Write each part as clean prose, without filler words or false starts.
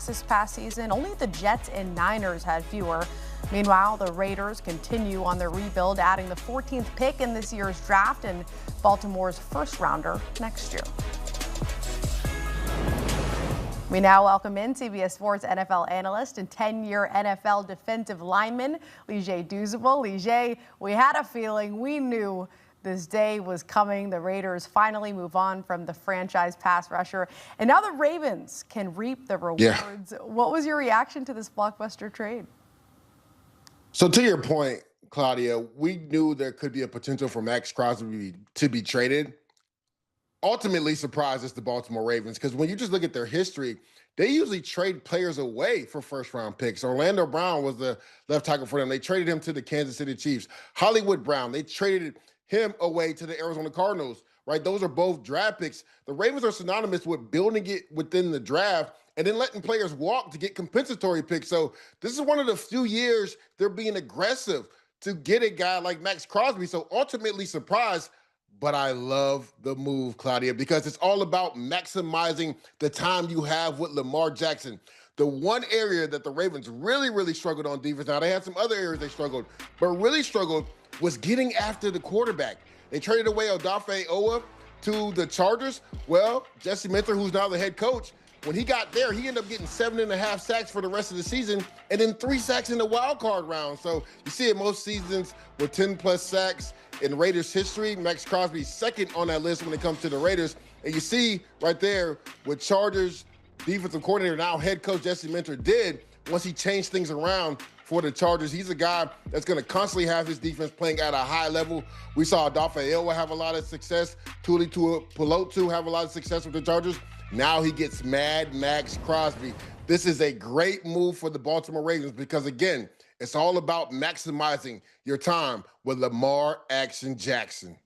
this past season. Only the Jets and Niners had fewer. Meanwhile, the Raiders continue on their rebuild, adding the 14th pick in this year's draft and Baltimore's first rounder next year. We now welcome in CBS Sports NFL analyst and 10-year NFL defensive lineman, Lige Douzable. Lige, we had a feeling, we knew this day was coming. The Raiders finally move on from the franchise pass rusher, and now the Ravens can reap the rewards. Yeah. What was your reaction to this blockbuster trade? So to your point, Claudia, we knew there could be a potential for Maxx Crosby to be traded. Ultimately surprised us the Baltimore Ravens, because when you just look at their history, they usually trade players away for first-round picks. Orlando Brown was the left tackle for them. They traded him to the Kansas City Chiefs. Hollywood Brown, they traded him away to the Arizona Cardinals, right? Those are both draft picks. The Ravens are synonymous with building it within the draft and then letting players walk to get compensatory picks. So this is one of the few years they're being aggressive to get a guy like Maxx Crosby. So ultimately surprised. But I love the move, Claudia, because it's all about maximizing the time you have with Lamar Jackson. The one area that the Ravens really struggled on defense, now they had some other areas they struggled, but really struggled was getting after the quarterback. They traded away Odafe Oweh to the Chargers. Well, Jesse Minter, who's now the head coach, when he got there, he ended up getting 7.5 sacks for the rest of the season and then 3 sacks in the wild card round. So you see it most seasons with 10+ sacks in Raiders history. Maxx Crosby's second on that list when it comes to the Raiders. And you see right there with Chargers defensive coordinator, now head coach Jesse Minter did once he changed things around for the Chargers. He's a guy that's going to constantly have his defense playing at a high level. We saw Odafe Oweh have a lot of success. Tuli Tuipulotu have a lot of success with the Chargers. Now he gets Mad Maxx Crosby. This is a great move for the Baltimore Ravens because, again, it's all about maximizing your time with Lamar Action Jackson.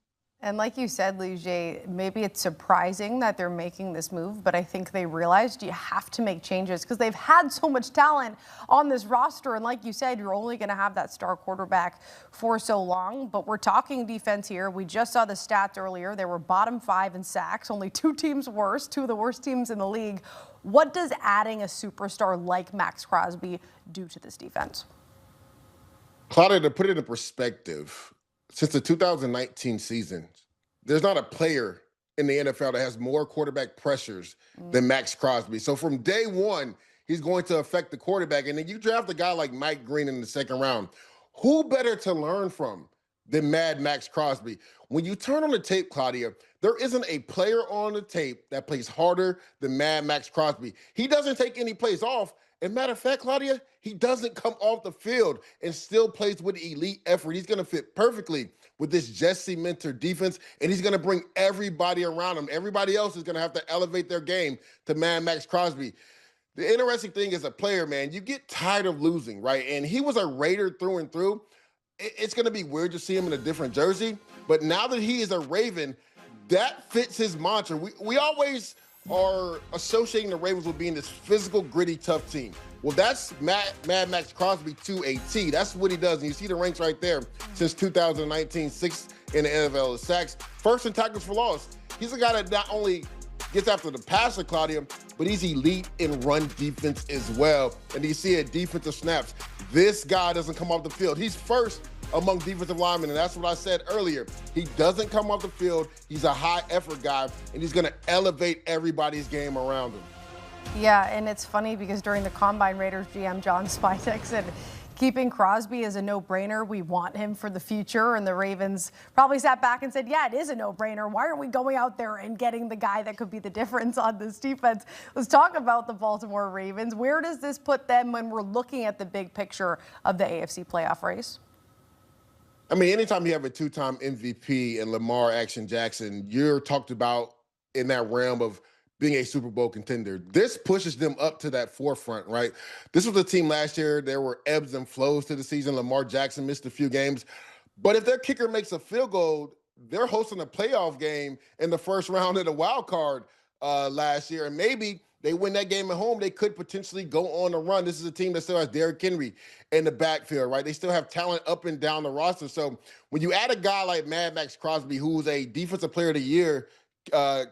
And like you said, Lige, maybe it's surprising that they're making this move, but I think they realized you have to make changes because they've had so much talent on this roster. And like you said, you're only going to have that star quarterback for so long. But we're talking defense here. We just saw the stats earlier. They were bottom 5 in sacks, only 2 teams worse, 2 of the worst teams in the league. What does adding a superstar like Maxx Crosby do to this defense? Claudia, to put it in perspective, since the 2019 season, there's not a player in the NFL that has more quarterback pressures than Maxx Crosby. So from day one, he's going to affect the quarterback. And then you draft a guy like Mike Green in the second round. Who better to learn from than Mad Maxx Crosby? When you turn on the tape, Claudia, there isn't a player on the tape that plays harder than Mad Maxx Crosby. He doesn't take any plays off. As a matter of fact, Claudia, he doesn't come off the field and still plays with elite effort. He's going to fit perfectly with this Jesse Minter defense, and he's going to bring everybody around him. Everybody else is going to have to elevate their game to Mad Maxx Crosby. The interesting thing as a player, man, you get tired of losing, right? And he was a Raider through and through. It's going to be weird to see him in a different jersey, but now that he is a Raven, that fits his mantra. We always are associating the Ravens with being this physical, gritty, tough team. Well, that's Mad Maxx Crosby to a T. That's what he does. And you see the ranks right there since 2019, 6th in the NFL in sacks, 1st in tackles for loss. He's a guy that not only gets after the passer, Claudia, but he's elite in run defense as well. And you see it, defensive snaps. This guy doesn't come off the field. He's first among defensive linemen, and that's what I said earlier. He doesn't come off the field. He's a high-effort guy, and he's going to elevate everybody's game around him. Yeah, and it's funny because during the Combine, Raiders GM John Spytek said keeping Crosby is a no-brainer. We want him for the future, and the Ravens probably sat back and said, yeah, it is a no-brainer. Why aren't we going out there and getting the guy that could be the difference on this defense? Let's talk about the Baltimore Ravens. Where does this put them when we're looking at the big picture of the AFC playoff race? I mean, anytime you have a 2-time MVP and Lamar Action Jackson, you're talked about in that realm of being a Super Bowl contender. This pushes them up to that forefront, right? This was a team last year. There were ebbs and flows to the season. Lamar Jackson missed a few games. But if their kicker makes a field goal, they're hosting a playoff game in the first round of the wild card last year. And maybe they win that game at home, they could potentially go on a run. This is a team that still has Derrick Henry in the backfield, right? They still have talent up and down the roster. So when you add a guy like Mad Maxx Crosby, who's a Defensive Player of the Year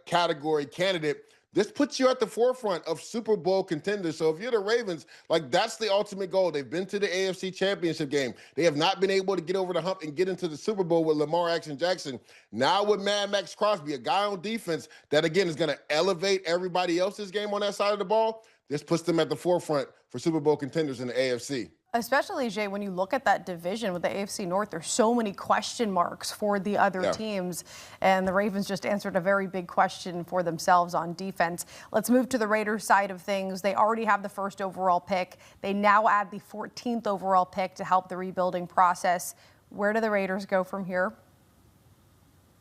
category candidate this puts you at the forefront of Super Bowl contenders. So if you're the Ravens, like that's the ultimate goal. They've been to the AFC Championship game. They have not been able to get over the hump and get into the Super Bowl with Lamar Jackson. Now with Maxx Crosby, a guy on defense that, again, is going to elevate everybody else's game on that side of the ball, this puts them at the forefront for Super Bowl contenders in the AFC. Especially, Jay, when you look at that division with the AFC North, there's so many question marks for the other teams. And the Ravens just answered a very big question for themselves on defense. Let's move to the Raiders side of things. They already have the first overall pick. They now add the 14th overall pick to help the rebuilding process. Where do the Raiders go from here?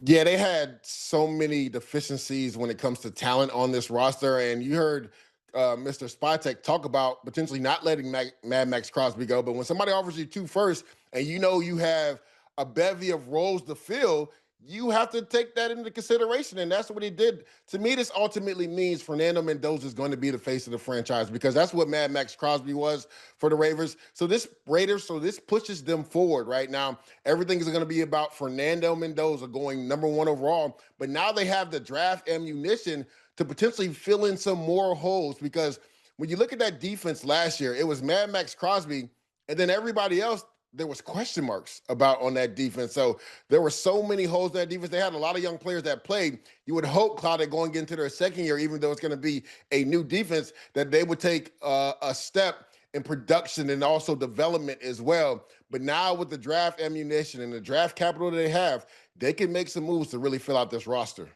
Yeah, they had so many deficiencies when it comes to talent on this roster. And you heard Mr. Spytek talk about potentially not letting Maxx Crosby go. But when somebody offers you 2 firsts and you know you have a bevy of roles to fill, you have to take that into consideration. And that's what he did. To me, this ultimately means Fernando Mendoza is going to be the face of the franchise, because that's what Maxx Crosby was for the Raiders. So this pushes them forward right now. Everything is going to be about Fernando Mendoza going #1 overall. But now they have the draft ammunition to potentially fill in some more holes, because when you look at that defense last year, it was Maxx Crosby, and then everybody else, there was question marks about on that defense. So there were so many holes in that defense. They had a lot of young players that played. You would hope, Claudia, going into their second year, even though it's going to be a new defense, that they would take a step in production and also development as well. But now with the draft ammunition and the draft capital that they have, they can make some moves to really fill out this roster.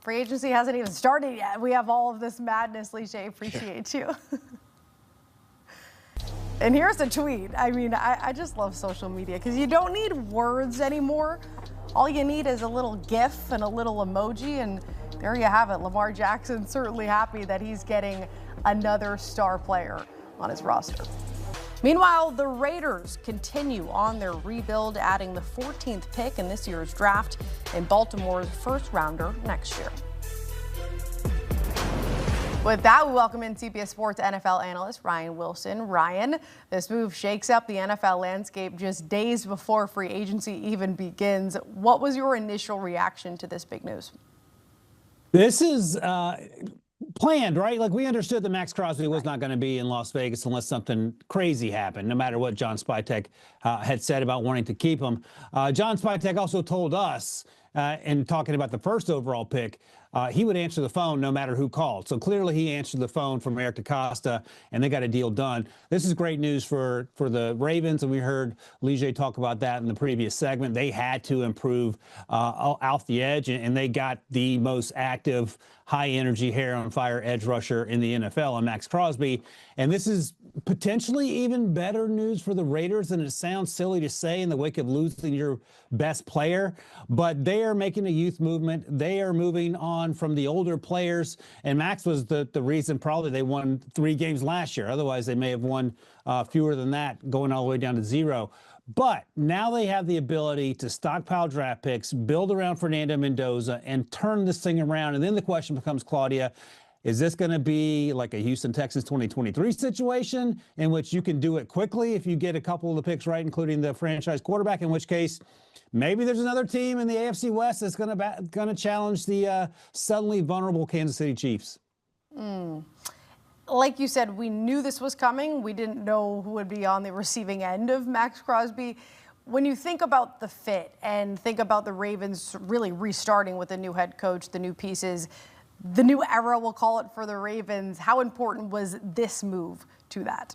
Free agency hasn't even started yet. We have all of this madness, Lige. Appreciate you. And here's a tweet. I mean, I just love social media because you don't need words anymore. All you need is a little GIF and a little emoji, and there you have it. Lamar Jackson certainly happy that he's getting another star player on his roster. Meanwhile, the Raiders continue on their rebuild, adding the 14th pick in this year's draft and Baltimore's first rounder next year. With that, we welcome in CBS Sports NFL analyst Ryan Wilson. Ryan, this move shakes up the NFL landscape just days before free agency even begins. What was your initial reaction to this big news? This is planned, right? Like, we understood that Maxx Crosby was not going to be in Las Vegas unless something crazy happened, no matter what John Spytek had said about wanting to keep him. John Spytek also told us, in talking about the first overall pick, he would answer the phone no matter who called. So clearly he answered the phone from Eric DeCosta, and they got a deal done. This is great news for the Ravens, and we heard Lige talk about that in the previous segment. They had to improve off the edge, and they got the most active, high-energy, hair-on-fire edge rusher in the NFL, and Maxx Crosby. And this is potentially even better news for the Raiders, and it sounds silly to say in the wake of losing your best player, but they are making a youth movement. They are moving on from the older players, and Max was the reason probably they won 3 games last year. Otherwise, they may have won fewer than that, going all the way down to 0. But now they have the ability to stockpile draft picks, build around Fernando Mendoza, and turn this thing around. And then the question becomes, Claudia, is this going to be like a Houston Texans 2023 situation in which you can do it quickly if you get a couple of the picks right, including the franchise quarterback, in which case maybe there's another team in the AFC West that's going to challenge the suddenly vulnerable Kansas City Chiefs? Like you said, we knew this was coming. We didn't know who would be on the receiving end of Maxx Crosby. When you think about the fit and think about the Ravens really restarting with a new head coach, the new pieces, the new era, we'll call it, for the Ravens, how important was this move to that?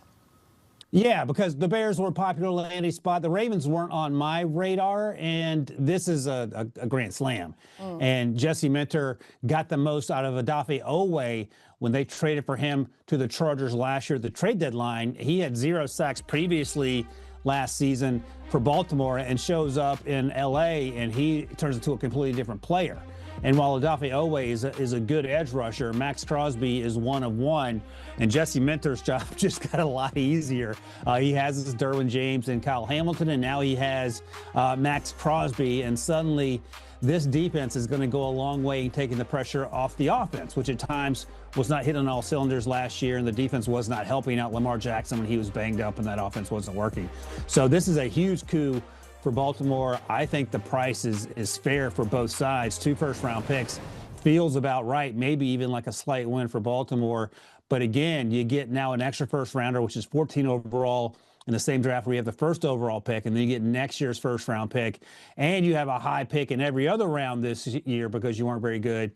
Yeah, because the Bears were a popular landing spot. The Ravens weren't on my radar, and this is a grand slam. And Jesse Minter got the most out of Odafe Oweh when they traded for him to the Chargers last year at the trade deadline. He had 0 sacks previously last season for Baltimore and shows up in L.A., and he turns into a completely different player. And while Odafe Oweh is a good edge rusher, Maxx Crosby is one of one, and Jesse Minter's job just got a lot easier. He has his Derwin James and Kyle Hamilton, and now he has Maxx Crosby, and suddenly this defense is going to go a long way in taking the pressure off the offense, which at times was not hitting on all cylinders last year, and the defense was not helping out Lamar Jackson when he was banged up and that offense wasn't working. So this is a huge coup for Baltimore. I think the price is fair for both sides. 2 first-round picks feels about right. Maybe even like a slight win for Baltimore. But again, you get now an extra first rounder, which is 14 overall in the same draft where you have the first overall pick, and then you get next year's first round pick, and you have a high pick in every other round this year because you weren't very good.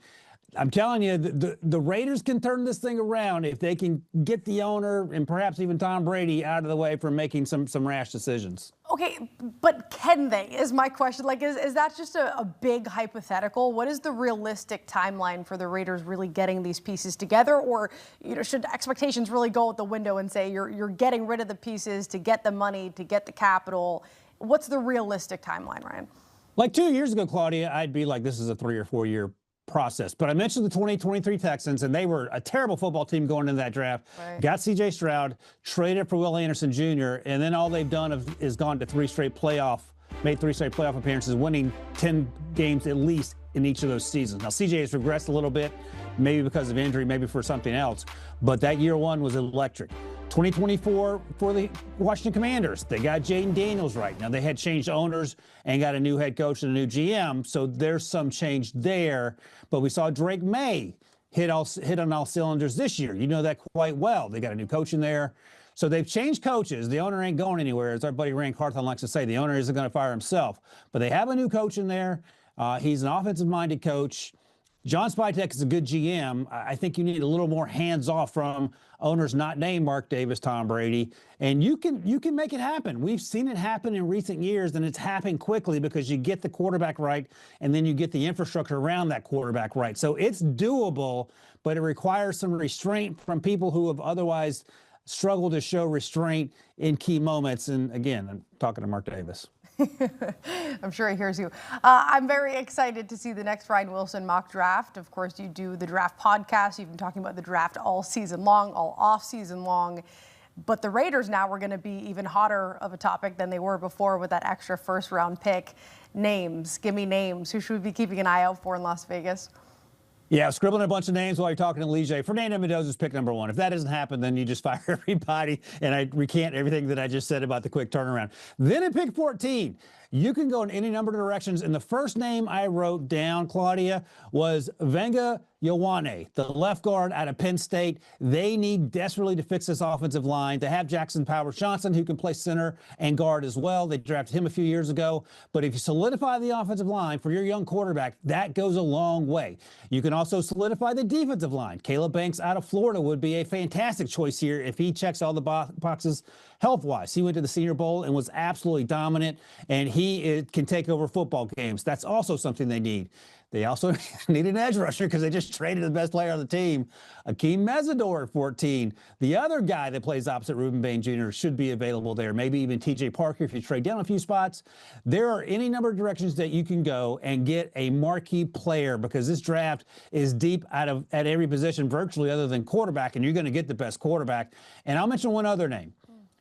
I'm telling you, the Raiders can turn this thing around if they can get the owner and perhaps even Tom Brady out of the way from making some rash decisions. Okay, but can they, is my question. Like, is that just a big hypothetical? What is the realistic timeline for the Raiders really getting these pieces together? Or, should expectations really go out the window and say you're getting rid of the pieces to get the money, to get the capital? What's the realistic timeline, Ryan? Like 2 years ago, Claudia, I'd be like, this is a 3 or 4 year process. But I mentioned the 2023 Texans, and they were a terrible football team going into that draft. Right. Got C.J. Stroud, traded for Will Anderson Jr., and then all they've done is gone to made 3 straight playoff appearances, winning 10 games at least in each of those seasons. Now, C.J. has regressed a little bit, maybe because of injury, maybe for something else, but that year one was electric. 2024 for the Washington Commanders. They got Jaden Daniels right. Now, they had changed owners and got a new head coach and a new GM, so there's some change there. But we saw Drake May hit on all cylinders this year. You know that quite well. They got a new coach in there. So they've changed coaches. The owner ain't going anywhere. As our buddy Rand Carthon likes to say, the owner isn't going to fire himself. But they have a new coach in there. He's an offensive-minded coach. John Spytek is a good GM. I think you need a little more hands-off from owners not named Mark Davis, Tom Brady, and you can make it happen. We've seen it happen in recent years, and it's happened quickly because you get the quarterback right, and then you get the infrastructure around that quarterback right. So it's doable, but it requires some restraint from people who have otherwise struggled to show restraint in key moments. And again, I'm talking to Mark Davis. I'm sure he hears you. I'm very excited to see the next Ryan Wilson mock draft. Of course, you do the draft podcast. You've been talking about the draft all season long, all off season long. But the Raiders now are going to be even hotter of a topic than they were before with that extra first round pick. Names. Give me names. Who should we be keeping an eye out for in Las Vegas? Yeah, scribbling a bunch of names while you're talking to Lige. Fernando Mendoza's pick number 1. If that doesn't happen, then you just fire everybody, and I recant everything that I just said about the quick turnaround. Then at pick 14, you can go in any number of directions, and the first name I wrote down, Claudia, was Venga Ioane, the left guard out of Penn State. They need desperately to fix this offensive line. They have Jackson Powers Johnson, who can play center and guard as well. They drafted him a few years ago. But if you solidify the offensive line for your young quarterback, that goes a long way. You can also solidify the defensive line. Caleb Banks out of Florida would be a fantastic choice here if he checks all the boxes health-wise. He went to the Senior Bowl and was absolutely dominant, and he can take over football games. That's also something they need. They also need an edge rusher because they just traded the best player on the team, Akeem Mesidor at 14. The other guy that plays opposite Reuben Bain Jr. should be available there. Maybe even T.J. Parker if you trade down a few spots. There are any number of directions that you can go and get a marquee player because this draft is deep at every position virtually other than quarterback, and you're going to get the best quarterback. And I'll mention one other name.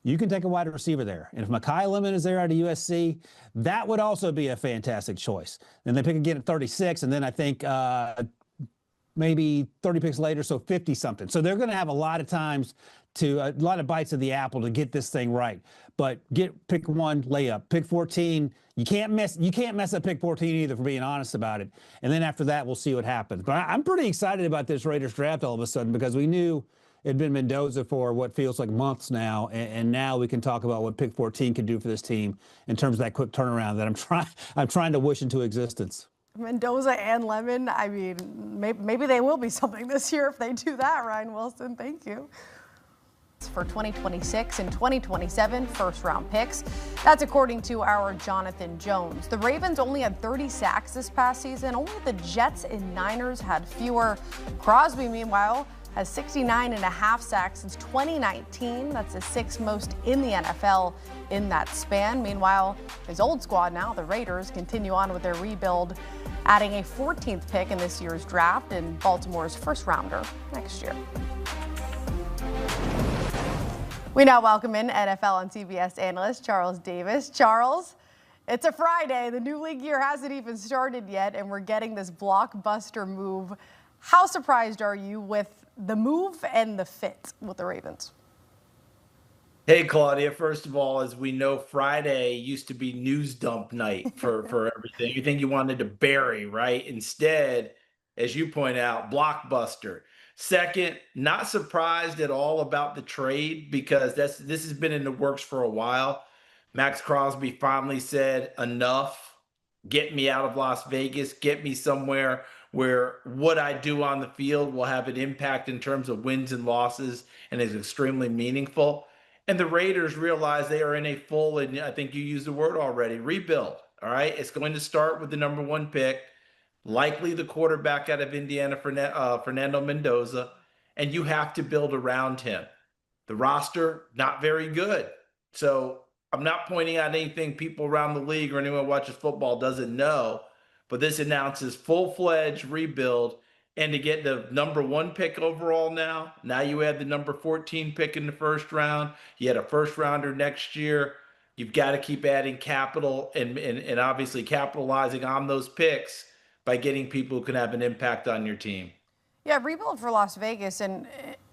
You can take a wide receiver there. And if Mekhi Lemon is there out of USC, that would also be a fantastic choice. Then they pick again at 36, and then I think maybe 30 picks later, so 50-something. So they're going to have a lot of times a lot of bites of the apple to get this thing right. But pick 1, lay up. Pick 14, you can't mess up pick 14 either, for being honest about it. And then after that, we'll see what happens. But I'm pretty excited about this Raiders draft all of a sudden because we knew it'd been Mendoza for what feels like months now, and now we can talk about what pick 14 can do for this team in terms of that quick turnaround that I'm trying to wish into existence. Mendoza and Lemon, I mean, maybe they will be something this year if they do that, Ryan Wilson. Thank you. For 2026 and 2027 first-round picks. That's according to our Jonathan Jones. The Ravens only had 30 sacks this past season. Only the Jets and Niners had fewer. Crosby, meanwhile, has 69.5 sacks since 2019. That's the 6th most in the NFL in that span. Meanwhile, his old squad now, the Raiders, continue on with their rebuild, adding a 14th pick in this year's draft and Baltimore's first rounder next year. We now welcome in NFL on CBS analyst Charles Davis. Charles, it's a Friday. The new league year hasn't even started yet, and we're getting this blockbuster move. How surprised are you with the move and the fit with the Ravens? Hey, Claudia. First of all, as we know, Friday used to be news dump night for everything. Everything you wanted to bury, right? Instead, as you point out, blockbuster. Second, not surprised at all about the trade because this has been in the works for a while. Maxx Crosby finally said, enough. Get me out of Las Vegas. Get me somewhere where what I do on the field will have an impact in terms of wins and losses and is extremely meaningful. And the Raiders realize they are in a full, and I think you used the word already, rebuild. All right. It's going to start with the number 1 pick, likely the quarterback out of Indiana, Fernando Mendoza, and you have to build around him. The roster, not very good. So I'm not pointing out anything people around the league or anyone who watches football doesn't know, but this announces full-fledged rebuild. And to get the number 1 pick overall now you add the number 14 pick in the first round. You had a first rounder next year. You've got to keep adding capital and obviously capitalizing on those picks by getting people who can have an impact on your team. Yeah, rebuild for Las Vegas, and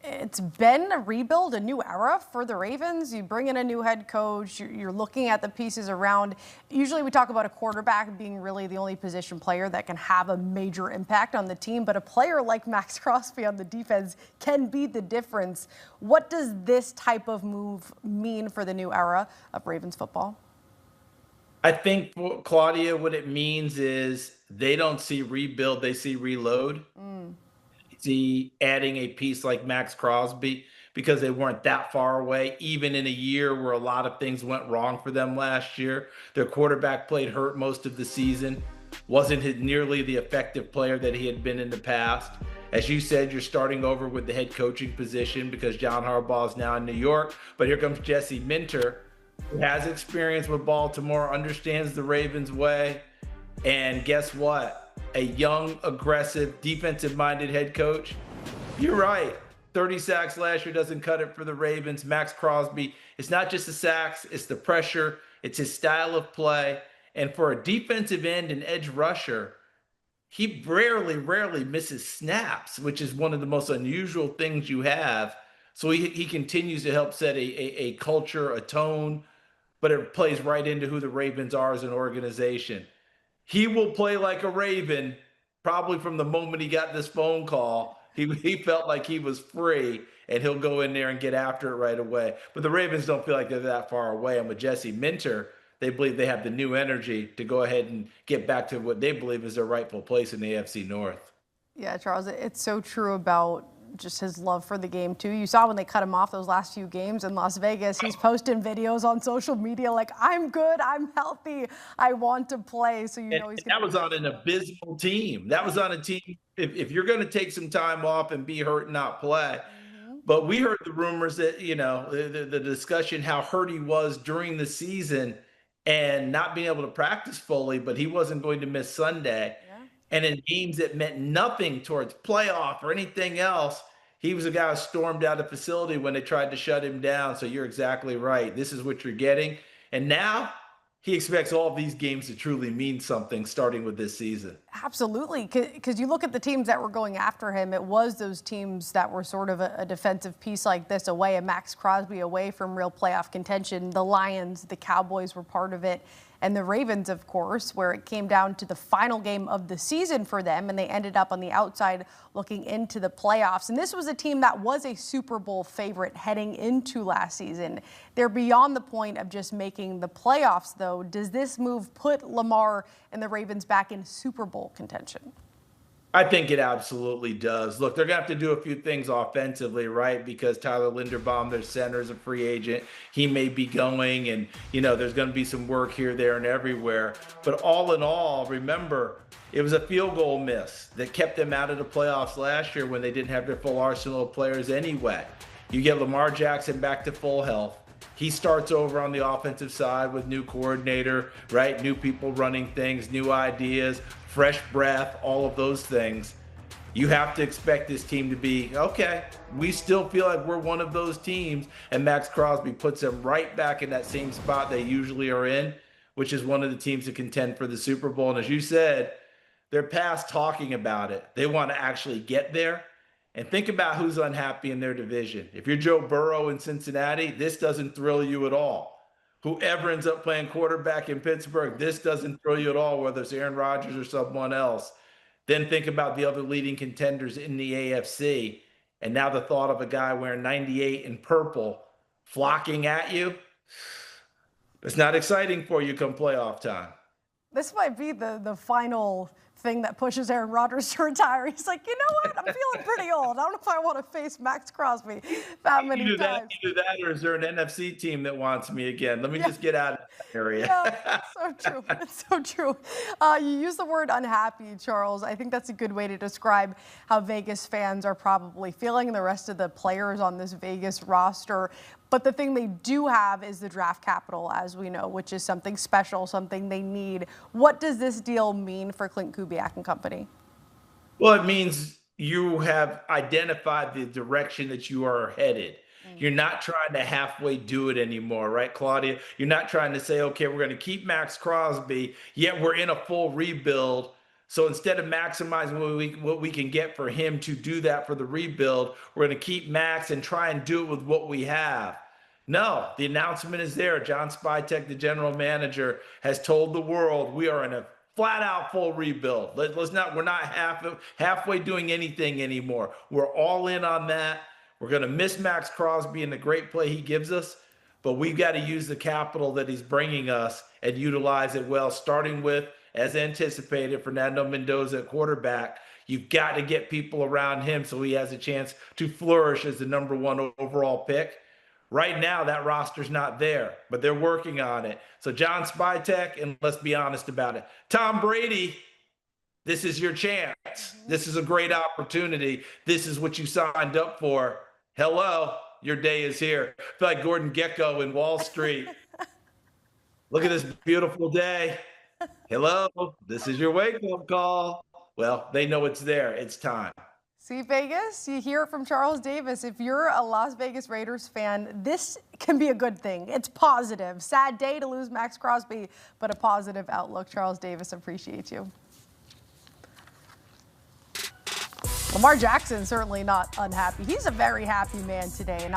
it's been a rebuild, a new era for the Ravens. You bring in a new head coach, you're looking at the pieces around. Usually we talk about a quarterback being really the only position player that can have a major impact on the team, but a player like Maxx Crosby on the defense can be the difference. What does this type of move mean for the new era of Ravens football? I think, Claudia, what it means is they don't see rebuild, they see reload. See adding a piece like Maxx Crosby because they weren't that far away, even in a year where a lot of things went wrong for them last year. Their quarterback played hurt most of the season, wasn't nearly the effective player that he had been in the past. As you said, you're starting over with the head coaching position because John Harbaugh is now in New York. But here comes Jesse Minter, who has experience with Baltimore, understands the Ravens way. And guess what? A young, aggressive, defensive-minded head coach. You're right. 30 sacks last year doesn't cut it for the Ravens. Maxx Crosby, it's not just the sacks, it's the pressure, it's his style of play. And for a defensive end and edge rusher, he rarely misses snaps, which is one of the most unusual things you have. So he continues to help set a culture, a tone, but it plays right into who the Ravens are as an organization. He will play like a Raven probably from the moment he got this phone call. He felt like he was free, and he'll go in there and get after it right away. But the Ravens don't feel like they're that far away. And with Jesse Minter, they believe they have the new energy to go ahead and get back to what they believe is their rightful place in the AFC North. Yeah, Charles, it's so true about just his love for the game too. You saw when they cut him off those last few games in Las Vegas, he's posting videos on social media like, I'm good, I'm healthy, I want to play. So you know he's that was on an abysmal team. That was on a team, if you're going to take some time off and be hurt and not play. But we heard the rumors that, the discussion, how hurt he was during the season and not being able to practice fully, but he wasn't going to miss Sunday. And in games that meant nothing towards playoff or anything else, he was a guy who stormed out of the facility when they tried to shut him down. So you're exactly right. This is what you're getting. And now he expects all of these games to truly mean something starting with this season. Absolutely, because you look at the teams that were going after him, it was those teams that were sort of a defensive piece like this away, a Maxx Crosby away from real playoff contention. The Lions, the Cowboys were part of it. And the Ravens, of course, where it came down to the final game of the season for them, and they ended up on the outside looking into the playoffs. And this was a team that was a Super Bowl favorite heading into last season. They're beyond the point of just making the playoffs, though. Does this move put Lamar and the Ravens back in Super Bowl contention? I think it absolutely does. Look, they're going to have to do a few things offensively, right? Because Tyler Linderbaum, their center, is a free agent. He may be going, and, there's going to be some work here, there, and everywhere. But all in all, remember, it was a field goal miss that kept them out of the playoffs last year when they didn't have their full arsenal of players anyway. You get Lamar Jackson back to full health. He starts over on the offensive side with new coordinator, right? New people running things, new ideas, fresh breath, all of those things. You have to expect this team to be, okay, we still feel like we're one of those teams, and Maxx Crosby puts them right back in that same spot they usually are in, which is one of the teams to contend for the Super Bowl. And as you said, they're past talking about it. They want to actually get there. And think about who's unhappy in their division. If you're Joe Burrow in Cincinnati, this doesn't thrill you at all. Whoever ends up playing quarterback in Pittsburgh, this doesn't thrill you at all, whether it's Aaron Rodgers or someone else. Then think about the other leading contenders in the AFC. And now the thought of a guy wearing 98 in purple flocking at you, it's not exciting for you come playoff time. This might be the final thing that pushes Aaron Rodgers to retire. He's like, you know what? I'm feeling pretty old. I don't know if I want to face Maxx Crosby that many times. Either that, or is there an NFC team that wants me again? Let me just get out of that area. Yeah, it's so true. It's so true. You use the word unhappy, Charles. I think that's a good way to describe how Vegas fans are probably feeling, and the rest of the players on this Vegas roster. But the thing they do have is the draft capital, as we know, which is something special, something they need. What does this deal mean for Clint Kubiak and company? Well, it means you have identified the direction that you are headed. You're not trying to halfway do it anymore, right, Claudia? You're not trying to say, okay, we're going to keep Maxx Crosby, yet we're in a full rebuild. So instead of maximizing what we can get for him to do that for the rebuild, we're going to keep Max and try and do it with what we have. No, the announcement is there. John Spytek, the general manager, has told the world we are in a flat-out full rebuild. We're not halfway doing anything anymore. We're all in on that. We're going to miss Maxx Crosby and the great play he gives us, but we've got to use the capital that he's bringing us and utilize it well, starting with, as anticipated, Fernando Mendoza at quarterback. You've got to get people around him so he has a chance to flourish as the #1 overall pick. Right now, that roster's not there, but they're working on it. So John Spytek, and let's be honest about it, Tom Brady, this is your chance. This is a great opportunity. This is what you signed up for. Hello, your day is here. I feel like Gordon Gekko in Wall Street. Look at this beautiful day. Hello, this is your wake-up call. Well, they know it's there. It's time. See, Vegas, you hear it from Charles Davis. If you're a Las Vegas Raiders fan, this can be a good thing. It's positive. Sad day to lose Maxx Crosby, but a positive outlook. Charles Davis, appreciate you. Lamar Jackson certainly not unhappy. He's a very happy man today, and